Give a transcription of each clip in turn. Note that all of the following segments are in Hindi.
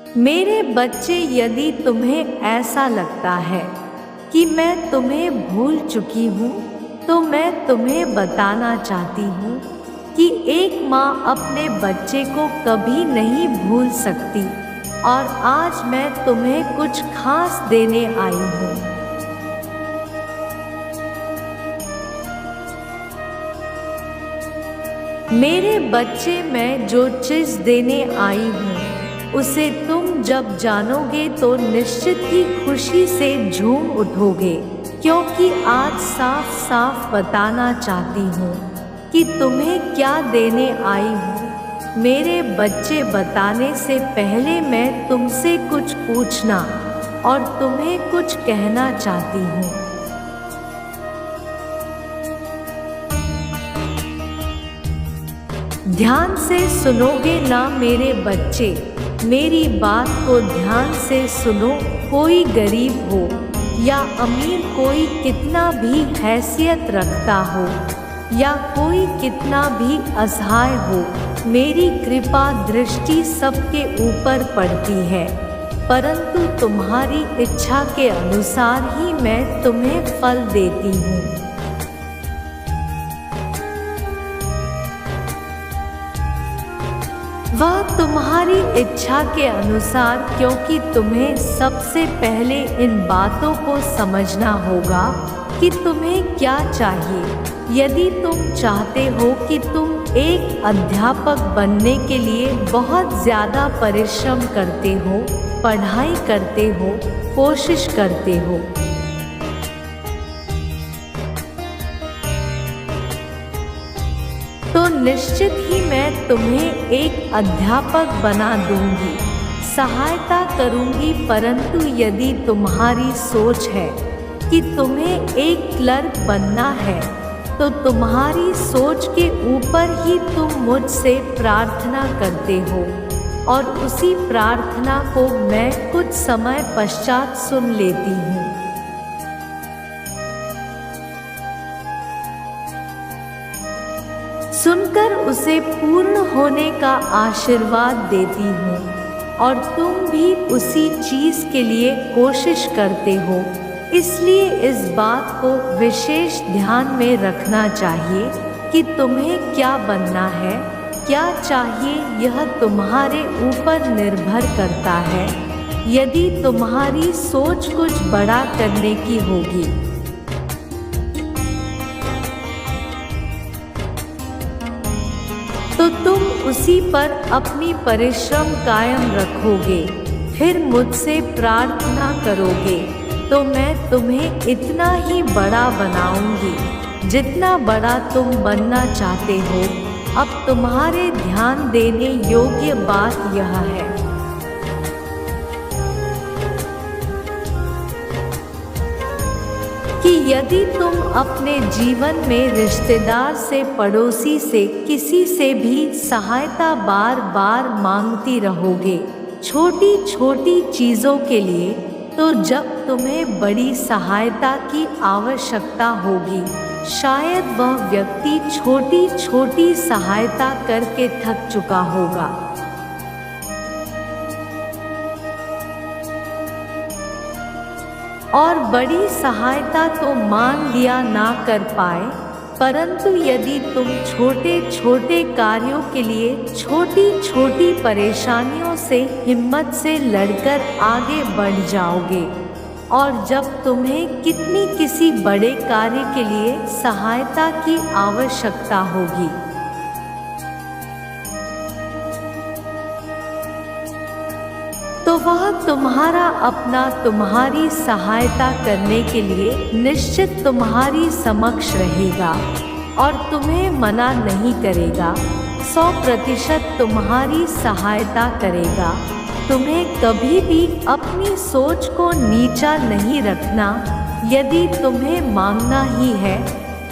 मेरे बच्चे, यदि तुम्हें ऐसा लगता है कि मैं तुम्हें भूल चुकी हूँ, तो मैं तुम्हें बताना चाहती हूँ कि एक माँ अपने बच्चे को कभी नहीं भूल सकती, और आज मैं तुम्हें कुछ खास देने आई हूँ। मेरे बच्चे, मैं जो चीज़ देने आई हूँ उसे तुम जब जानोगे तो निश्चित ही खुशी से झूम उठोगे, क्योंकि आज साफ साफ बताना चाहती हूँ कि तुम्हें क्या देने आई हूँ। मेरे बच्चे, बताने से पहले मैं तुमसे कुछ पूछना और तुम्हें कुछ कहना चाहती हूँ। ध्यान से सुनोगे ना मेरे बच्चे? मेरी बात को ध्यान से सुनो। कोई गरीब हो या अमीर, कोई कितना भी हैसियत रखता हो या कोई कितना भी असहाय हो, मेरी कृपा दृष्टि सबके ऊपर पड़ती है, परंतु तुम्हारी इच्छा के अनुसार ही मैं तुम्हें फल देती हूँ। वह तुम्हारी इच्छा के अनुसार, क्योंकि तुम्हें सबसे पहले इन बातों को समझना होगा कि तुम्हें क्या चाहिए। यदि तुम चाहते हो कि तुम एक अध्यापक बनने के लिए बहुत ज़्यादा परिश्रम करते हो, पढ़ाई करते हो, कोशिश करते हो, तो निश्चित ही मैं तुम्हें एक अध्यापक बना दूंगी, सहायता करूंगी। परंतु यदि तुम्हारी सोच है कि तुम्हें एक क्लर्क बनना है, तो तुम्हारी सोच के ऊपर ही तुम मुझसे प्रार्थना करते हो, और उसी प्रार्थना को मैं कुछ समय पश्चात सुन लेती हूँ। सुनकर उसे पूर्ण होने का आशीर्वाद देती हूँ, और तुम भी उसी चीज़ के लिए कोशिश करते हो। इसलिए इस बात को विशेष ध्यान में रखना चाहिए कि तुम्हें क्या बनना है, क्या चाहिए, यह तुम्हारे ऊपर निर्भर करता है। यदि तुम्हारी सोच कुछ बड़ा करने की होगी, तो तुम उसी पर अपनी परिश्रम कायम रखोगे, फिर मुझसे प्रार्थना करोगे, तो मैं तुम्हें इतना ही बड़ा बनाऊंगी जितना बड़ा तुम बनना चाहते हो। अब तुम्हारे ध्यान देने योग्य बात यह है कि यदि तुम अपने जीवन में रिश्तेदार से, पड़ोसी से, किसी से भी सहायता बार बार मांगती रहोगे छोटी छोटी चीज़ों के लिए, तो जब तुम्हें बड़ी सहायता की आवश्यकता होगी, शायद वह व्यक्ति छोटी छोटी सहायता करके थक चुका होगा। और बड़ी सहायता तो मान लिया ना कर पाए, परंतु यदि तुम छोटे छोटे कार्यों के लिए छोटी छोटी परेशानियों से हिम्मत से लड़कर आगे बढ़ जाओगे, और जब तुम्हें किसी बड़े कार्य के लिए सहायता की आवश्यकता होगी, तो वह तुम्हारा अपना तुम्हारी सहायता करने के लिए निश्चित तुम्हारी समक्ष रहेगा और तुम्हें मना नहीं करेगा। 100% तुम्हारी सहायता करेगा। तुम्हें कभी भी अपनी सोच को नीचा नहीं रखना। यदि तुम्हें मांगना ही है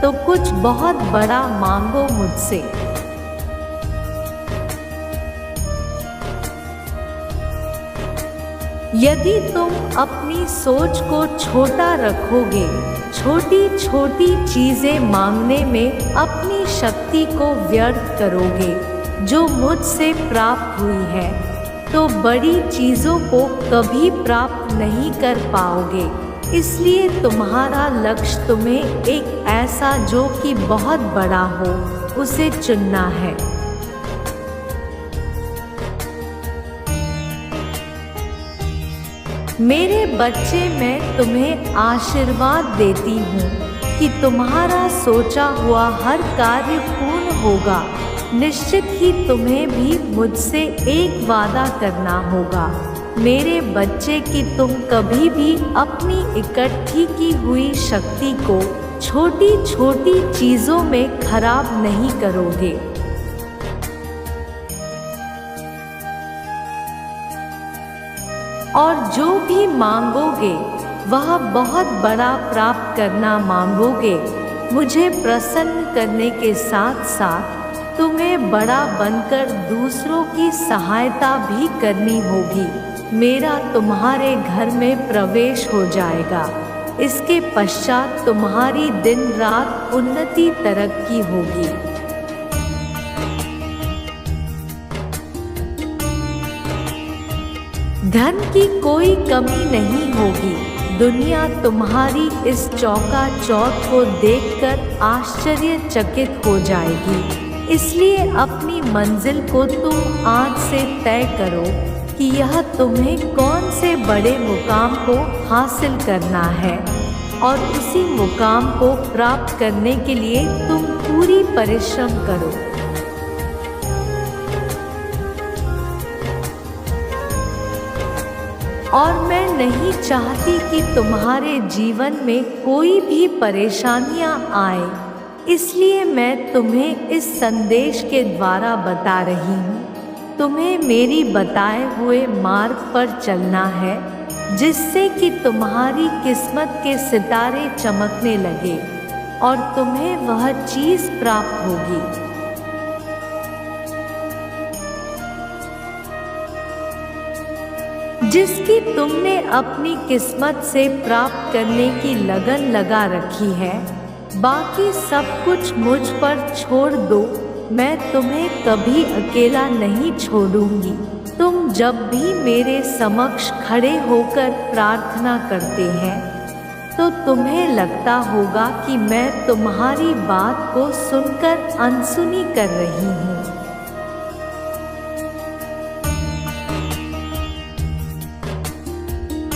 तो कुछ बहुत बड़ा मांगो मुझसे। यदि तुम अपनी सोच को छोटा रखोगे, छोटी छोटी चीज़ें मांगने में अपनी शक्ति को व्यर्थ करोगे जो मुझसे प्राप्त हुई है, तो बड़ी चीज़ों को कभी प्राप्त नहीं कर पाओगे। इसलिए तुम्हारा लक्ष्य तुम्हें एक ऐसा जो कि बहुत बड़ा हो उसे चुनना है। मेरे बच्चे, मैं तुम्हें आशीर्वाद देती हूँ कि तुम्हारा सोचा हुआ हर कार्य पूर्ण होगा। निश्चित ही तुम्हें भी मुझसे एक वादा करना होगा मेरे बच्चे कि तुम कभी भी अपनी इकट्ठी की हुई शक्ति को छोटी छोटी चीज़ों में खराब नहीं करोगे। और जो भी मांगोगे वह बहुत बड़ा प्राप्त करना मांगोगे। मुझे प्रसन्न करने के साथ साथ तुम्हें बड़ा बनकर दूसरों की सहायता भी करनी होगी। मेरा तुम्हारे घर में प्रवेश हो जाएगा। इसके पश्चात तुम्हारी दिन रात उन्नति तरक्की होगी। धन की कोई कमी नहीं होगी। दुनिया तुम्हारी इस चौका-चौथ को देखकर आश्चर्यचकित हो जाएगी। इसलिए अपनी मंजिल को तुम आज से तय करो कि यह तुम्हें कौन से बड़े मुकाम को हासिल करना है, और उसी मुकाम को प्राप्त करने के लिए तुम पूरी परिश्रम करो। और मैं नहीं चाहती कि तुम्हारे जीवन में कोई भी परेशानियां आए, इसलिए मैं तुम्हें इस संदेश के द्वारा बता रही हूँ। तुम्हें मेरी बताए हुए मार्ग पर चलना है, जिससे कि तुम्हारी किस्मत के सितारे चमकने लगे और तुम्हें वह चीज़ प्राप्त होगी जिसकी तुमने अपनी किस्मत से प्राप्त करने की लगन लगा रखी है। बाकी सब कुछ मुझ पर छोड़ दो। मैं तुम्हें कभी अकेला नहीं छोड़ूंगी। तुम जब भी मेरे समक्ष खड़े होकर प्रार्थना करते हैं तो तुम्हें लगता होगा कि मैं तुम्हारी बात को सुनकर अनसुनी कर रही हूँ।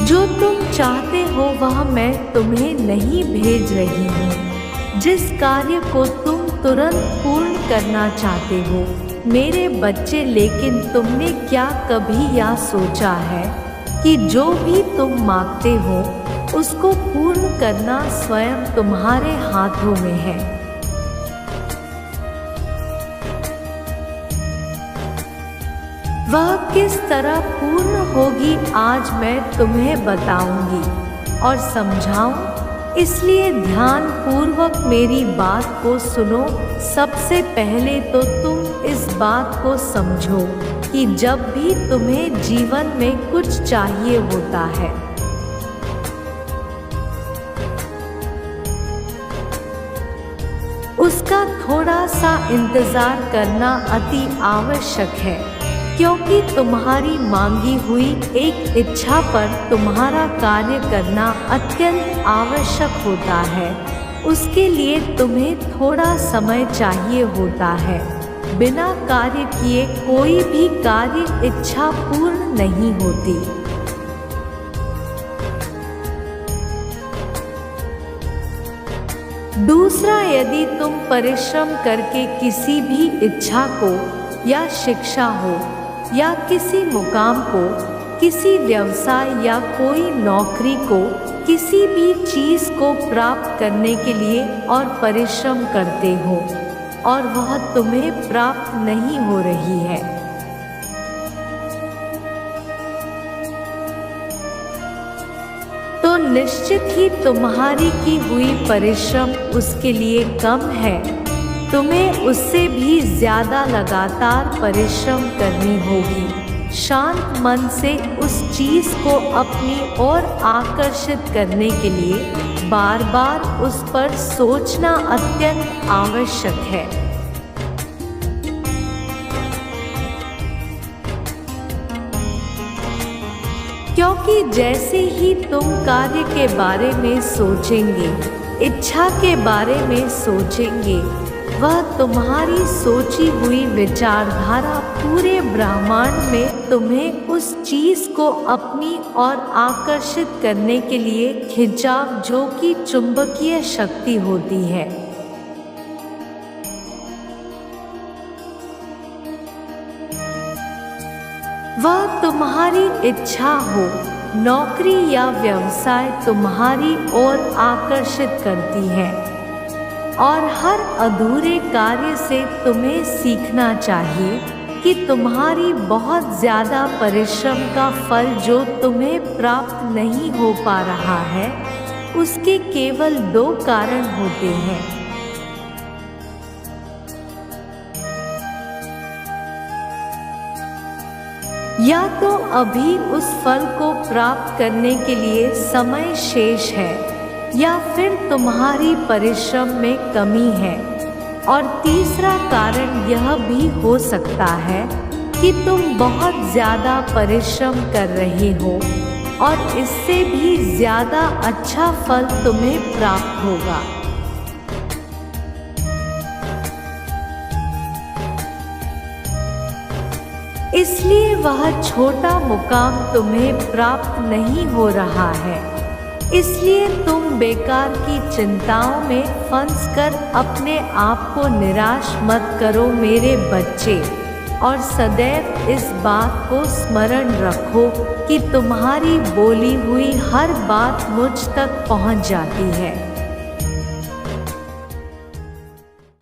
जो तुम चाहते हो वह मैं तुम्हें नहीं भेज रही हूँ। जिस कार्य को तुम तुरंत पूर्ण करना चाहते हो मेरे बच्चे, लेकिन तुमने क्या कभी यह सोचा है कि जो भी तुम मांगते हो उसको पूर्ण करना स्वयं तुम्हारे हाथों में है। वह किस तरह पूर्ण होगी आज मैं तुम्हें बताऊंगी और समझाऊं। इसलिए ध्यान पूर्वक मेरी बात को सुनो। सबसे पहले तो तुम इस बात को समझो कि जब भी तुम्हें जीवन में कुछ चाहिए होता है उसका थोड़ा सा इंतजार करना अति आवश्यक है, क्योंकि तुम्हारी मांगी हुई एक इच्छा पर तुम्हारा कार्य करना अत्यंत आवश्यक होता है। उसके लिए तुम्हें थोड़ा समय चाहिए होता है। बिना कार्य किए कोई भी कार्य इच्छा पूर्ण नहीं होती। दूसरा, यदि तुम परिश्रम करके किसी भी इच्छा को या शिक्षा हो या किसी मुकाम को, किसी व्यवसाय या कोई नौकरी को, किसी भी चीज़ को प्राप्त करने के लिए और परिश्रम करते हो और वह तुम्हें प्राप्त नहीं हो रही है, तो निश्चित ही तुम्हारी की हुई परिश्रम उसके लिए कम है। तुम्हें उससे भी ज़्यादा लगातार परिश्रम करनी होगी। शांत मन से उस चीज़ को अपनी ओर आकर्षित करने के लिए बार बार उस पर सोचना अत्यंत आवश्यक है। क्योंकि जैसे ही तुम कार्य के बारे में सोचेंगे, इच्छा के बारे में सोचेंगे, वह तुम्हारी सोची हुई विचारधारा पूरे ब्रह्मांड में तुम्हें उस चीज को अपनी ओर आकर्षित करने के लिए खिंचाव, जो कि चुंबकीय शक्ति होती है। वह तुम्हारी इच्छा हो, नौकरी या व्यवसाय तुम्हारी ओर आकर्षित करती है। और हर अधूरे कार्य से तुम्हें सीखना चाहिए कि तुम्हारी बहुत ज़्यादा परिश्रम का फल जो तुम्हें प्राप्त नहीं हो पा रहा है, उसके केवल 2 कारण होते हैं। या तो अभी उस फल को प्राप्त करने के लिए समय शेष है, या फिर तुम्हारी परिश्रम में कमी है। और तीसरा कारण यह भी हो सकता है कि तुम बहुत ज़्यादा परिश्रम कर रहे हो और इससे भी ज़्यादा अच्छा फल तुम्हें प्राप्त होगा। इसलिए वह छोटा मुकाम तुम्हें प्राप्त नहीं हो रहा है। इसलिए तुम बेकार की चिंताओं में फंस कर अपने आप को निराश मत करो मेरे बच्चे, और सदैव इस बात को स्मरण रखो कि तुम्हारी बोली हुई हर बात मुझ तक पहुंच जाती है।